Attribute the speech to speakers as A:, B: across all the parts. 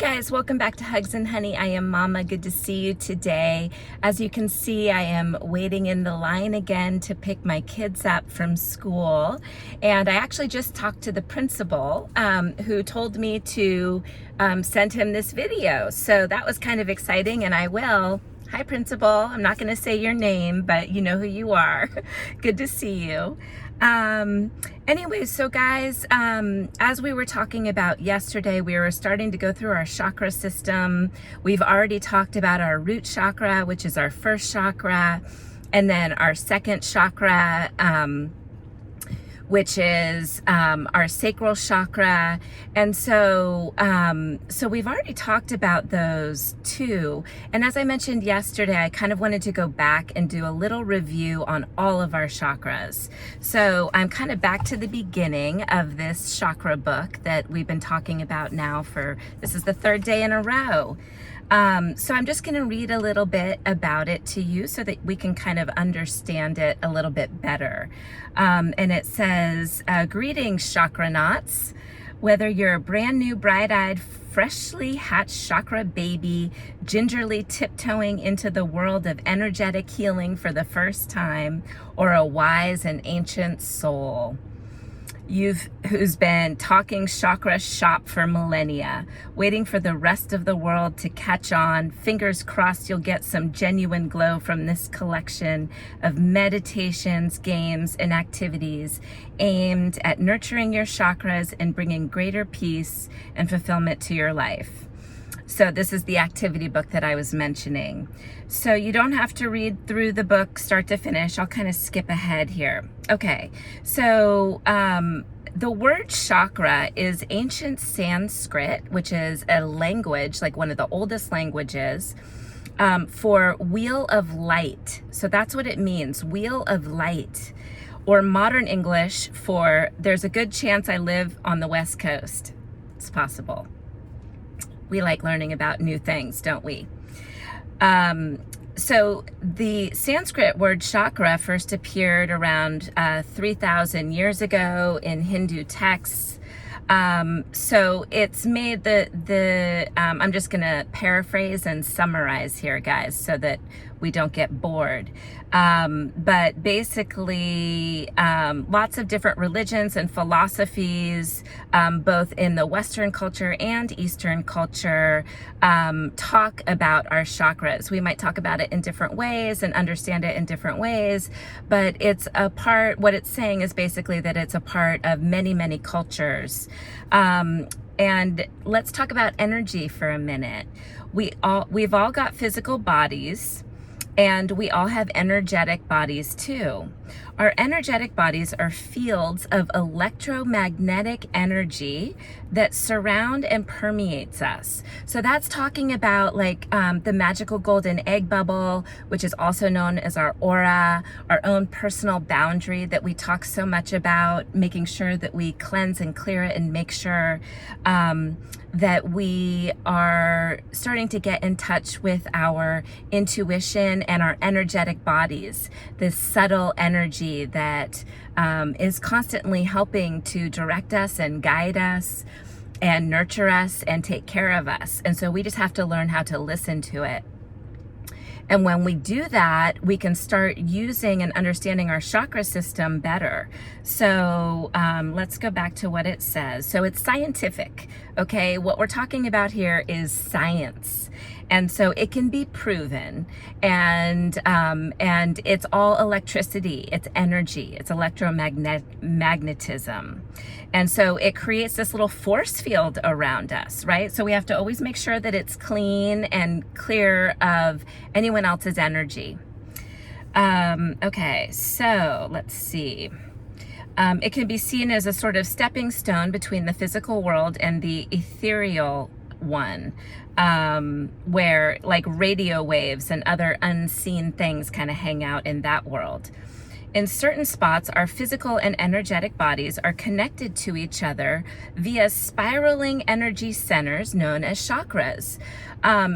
A: guys, welcome back to Hugs and Honey. I am Mama. Good to see you today. As you can see, I am waiting in the line again to pick my kids up from school. And I actually just talked to the principal who told me to send him this video. So that was kind of exciting, and I will. Hi, principal. I'm not going to say your name, but you know who you are. Good to see you. Anyways, so guys, as we were talking about yesterday, we were starting to go through our chakra system. We've already talked about our root chakra, which is our first chakra, and then our second chakra, which is our sacral chakra. And so we've already talked about those too. And as I mentioned yesterday, I kind of wanted to go back and do a little review on all of our chakras. So I'm kind of back to the beginning of this chakra book that we've been talking about now this is the third day in a row. So I'm just going to read a little bit about it to you so that we can kind of understand it a little bit better. And it says, greetings, chakranauts. Whether you're a brand new, bright-eyed, freshly hatched chakra baby, gingerly tiptoeing into the world of energetic healing for the first time, or a wise and ancient soul who's been talking chakra shop for millennia, waiting for the rest of the world to catch on. Fingers crossed you'll get some genuine glow from this collection of meditations, games, and activities aimed at nurturing your chakras and bringing greater peace and fulfillment to your life. So this is the activity book that I was mentioning. So you don't have to read through the book start to finish. I'll kind of skip ahead here. Okay, so the word chakra is ancient Sanskrit, which is a language, like one of the oldest languages, for wheel of light. So that's what it means, wheel of light. Or modern English for there's a good chance I live on the West Coast. It's possible. We like learning about new things, don't we? So the Sanskrit word chakra first appeared around 3,000 years ago in Hindu texts. So it's made I'm just gonna paraphrase and summarize here, guys, so that we don't get bored. But basically, lots of different religions and philosophies, both in the Western culture and Eastern culture, talk about our chakras. We might talk about it in different ways and understand it in different ways, but what it's saying is basically that it's a part of many, many cultures. And let's talk about energy for a minute. We've all got physical bodies, and we all have energetic bodies too. Our energetic bodies are fields of electromagnetic energy that surround and permeates us. So that's talking about like the magical golden egg bubble, which is also known as our aura, our own personal boundary that we talk so much about, making sure that we cleanse and clear it and make sure that we are starting to get in touch with our intuition and our energetic bodies, this subtle energy that is constantly helping to direct us and guide us and nurture us and take care of us. And so we just have to learn how to listen to it. And when we do that, we can start using and understanding our chakra system better. So let's go back to what it says. So it's scientific, okay? What we're talking about here is science. And so it can be proven, and it's all electricity, it's energy, it's electromagnetism. And so it creates this little force field around us, right? So we have to always make sure that it's clean and clear of anyone else's energy. Okay, so let's see. It can be seen as a sort of stepping stone between the physical world and the ethereal one, where like radio waves and other unseen things kind of hang out in that world. In certain spots, our physical and energetic bodies are connected to each other via spiraling energy centers known as chakras.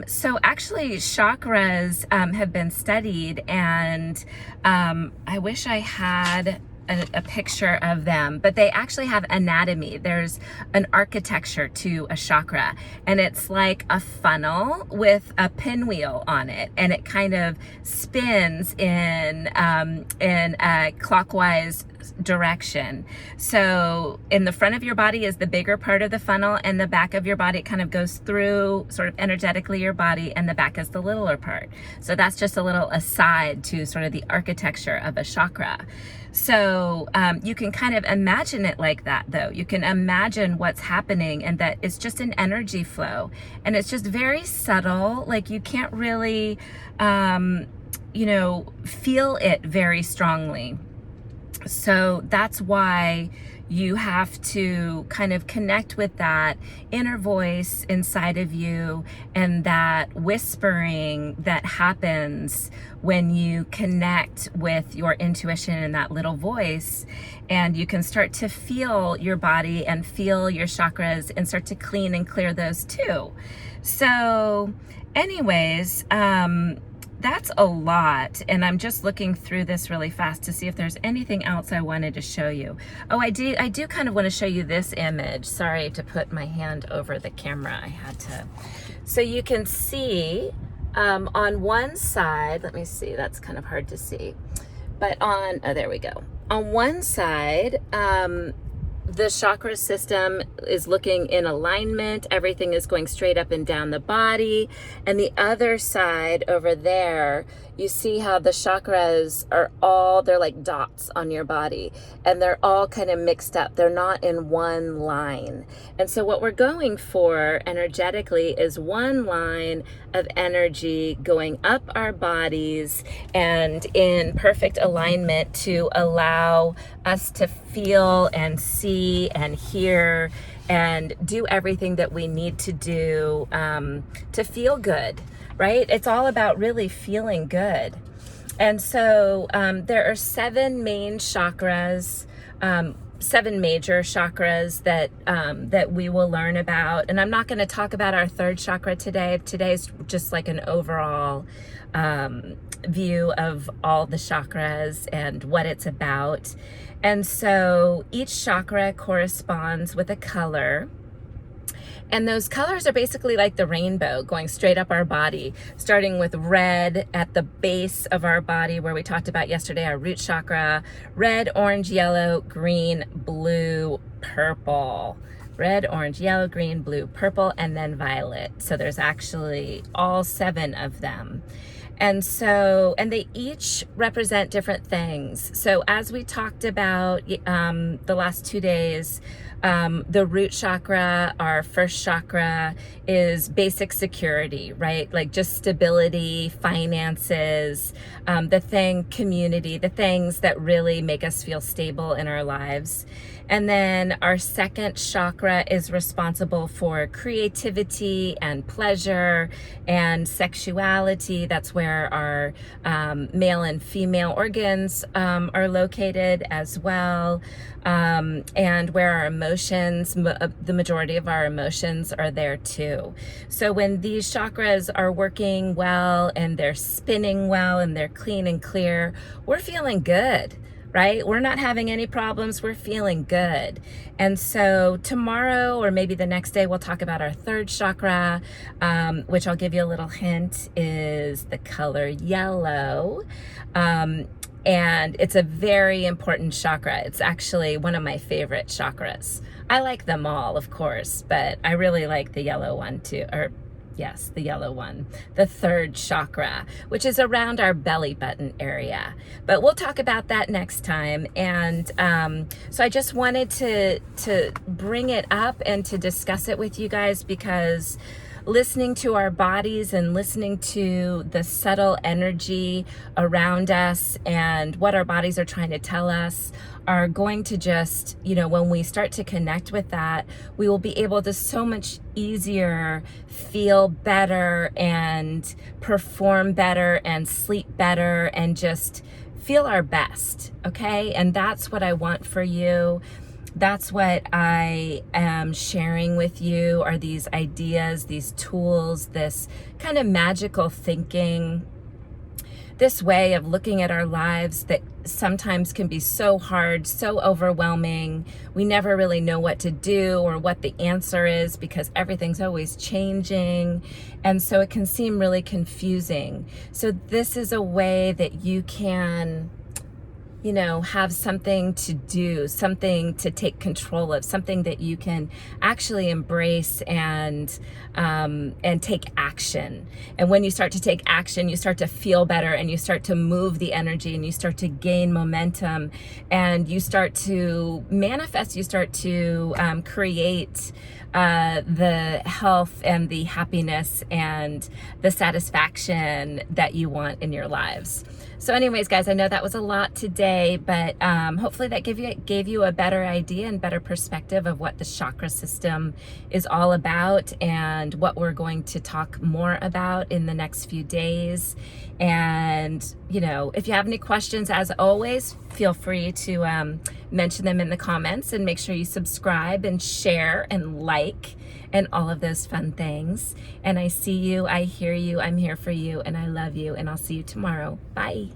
A: So actually chakras have been studied, and I wish I had a picture of them, but they actually have anatomy. There's an architecture to a chakra, and it's like a funnel with a pinwheel on it, and it kind of spins in a clockwise direction. So in the front of your body is the bigger part of the funnel, and the back of your body kind of goes through sort of energetically your body, and the back is the littler part. So that's just a little aside to sort of the architecture of a chakra. So you can kind of imagine it like that, though. You can imagine what's happening, and that it's just an energy flow, and it's just very subtle. Like you can't really feel it very strongly. So that's why you have to kind of connect with that inner voice inside of you, and that whispering that happens when you connect with your intuition and that little voice. And you can start to feel your body and feel your chakras and start to clean and clear those too. So anyways, that's a lot, and I'm just looking through this really fast to see if there's anything else I wanted to show you. Oh, I do kind of want to show you this image. Sorry to put my hand over the camera. I had to. So you can see on one side, let me see, that's kind of hard to see. But oh, there we go. On one side, the chakra system is looking in alignment. Everything is going straight up and down the body. And the other side over there, you see how the chakras they're like dots on your body, and they're all kind of mixed up. They're not in one line. And so what we're going for energetically is one line of energy going up our bodies and in perfect alignment to allow us to feel and see and hear and do everything that we need to do to feel good, right? It's all about really feeling good. And so there are 7 main chakras, 7 major chakras that we will learn about. And I'm not going to talk about our 3rd chakra today. Today's just like an overall view of all the chakras and what it's about. And so each chakra corresponds with a color. And those colors are basically like the rainbow going straight up our body, starting with red at the base of our body, where we talked about yesterday, our root chakra. Red, orange, yellow, green, blue, purple. Red, orange, yellow, green, blue, purple, and then violet. So there's actually all 7 of them. And they each represent different things. So as we talked about the last 2 days, the root chakra, our first chakra, is basic security, right? Like just stability, finances, community, the things that really make us feel stable in our lives. And then our second chakra is responsible for creativity and pleasure and sexuality. That's where our male and female organs are located as well. And where our emotions, the majority of our emotions are there too. So when these chakras are working well and they're spinning well and they're clean and clear, we're feeling good. Right? We're not having any problems. We're feeling good. And so tomorrow, or maybe the next day, we'll talk about our 3rd chakra, which I'll give you a little hint, is the color yellow. And it's a very important chakra. It's actually one of my favorite chakras. I like them all, of course, but I really like the yellow one too, yes, the yellow one, the 3rd chakra, which is around our belly button area. But we'll talk about that next time. And so I just wanted to bring it up and to discuss it with you guys, because listening to our bodies and listening to the subtle energy around us and what our bodies are trying to tell us are going to just, when we start to connect with that, we will be able to so much easier feel better and perform better and sleep better and just feel our best, okay? And that's what I want for you. That's what I am sharing with you, are these ideas, these tools, this kind of magical thinking this way of looking at our lives that sometimes can be so hard, so overwhelming. We never really know what to do or what the answer is because everything's always changing. And so it can seem really confusing. So this is a way that you can, you know, have something to do, something to take control of, something that you can actually embrace and take action. And when you start to take action, you start to feel better, and you start to move the energy, and you start to gain momentum, and you start to manifest, you start to create the health and the happiness and the satisfaction that you want in your lives. So anyways, guys, I know that was a lot today, but hopefully that gave you a better idea and better perspective of what the chakra system is all about and what we're going to talk more about in the next few days. And, you know, if you have any questions, as always, feel free to mention them in the comments, and make sure you subscribe and share and like and all of those fun things. And I see you, I hear you, I'm here for you, and I love you, and I'll see you tomorrow. Bye.